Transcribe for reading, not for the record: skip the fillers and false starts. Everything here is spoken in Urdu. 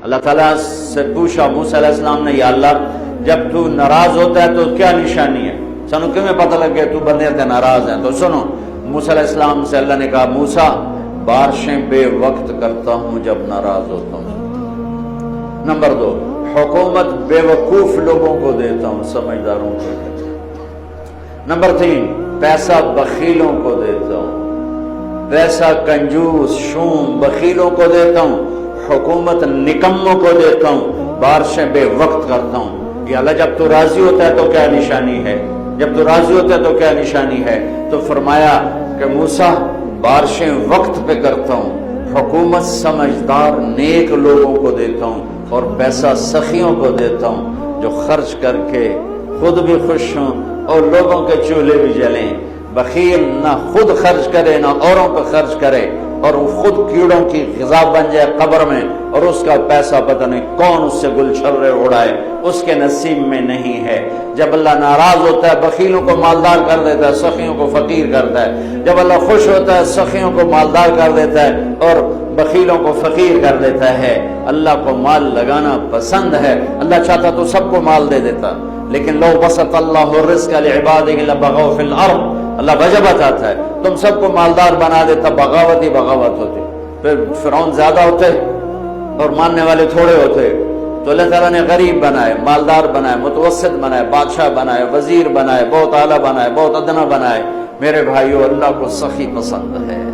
اللہ تعالیٰ سے پوچھا موسیٰ علیہ السلام نے، یا اللہ جب تو ناراض ہوتا ہے تو کیا نشانی ہے؟ سنو کیوں پتہ لگ گیا تو بندے تے ناراض ہیں؟ تو سنو، موسیٰ علیہ السلام سے اللہ نے کہا، موسیٰ بارشیں بے وقت کرتا ہوں جب ناراض ہوتا ہوں۔ نمبر 2، حکومت بے وقوف لوگوں کو دیتا ہوں، سمجھداروں کو دیتا ہوں۔ نمبر 3، پیسہ بخیلوں کو دیتا ہوں، پیسہ کنجوس شوم بخیلوں کو دیتا ہوں، حکومت نکموں کو دیتا ہوں، بارشیں بے وقت کرتا ہوں۔ یا اللہ جب تو راضی ہوتا ہے تو کیا نشانی ہے؟ جب تو راضی ہوتا ہے تو کیا نشانی ہے؟ تو فرمایا کہ موسیٰ بارشیں وقت پہ کرتا ہوں، حکومت سمجھدار نیک لوگوں کو دیتا ہوں، اور پیسہ سخیوں کو دیتا ہوں جو خرچ کر کے خود بھی خوش ہوں اور لوگوں کے چولہے بھی جلیں۔ بخیل نہ خود خرچ کرے نہ اوروں پہ خرچ کرے، اور وہ خود کیڑوں کی غذا بن جائے قبر میں، اور اس کا پیسہ پتہ نہیں کون اس سے گل چھرے اڑائے، اس کے نصیب میں نہیں ہے۔ جب اللہ ناراض ہوتا ہے بخیلوں کو مالدار کر دیتا ہے، سخیوں کو فقیر کرتا ہے۔ جب اللہ خوش ہوتا ہے سخیوں کو مالدار کر دیتا ہے اور بخیلوں کو فقیر کر دیتا ہے۔ اللہ کو مال لگانا پسند ہے، اللہ چاہتا تو سب کو مال دے دیتا، لیکن لو بسط اللہ الرزق لعبادہ لبغوا فی الارض، اللہ وجہ بتاتا ہے تم سب کو مالدار بنا دیتا، بغاوت ہی بغاوت ہوتی، پھر فرعون زیادہ ہوتے اور ماننے والے تھوڑے ہوتے۔ تو اللہ تعالیٰ نے غریب بنائے، مالدار بنائے، متوسط بنائے، بادشاہ بنائے، وزیر بنائے، بہت اعلیٰ بنائے، بہت ادنا بنائے۔ میرے بھائیو، اللہ کو سخی پسند ہے۔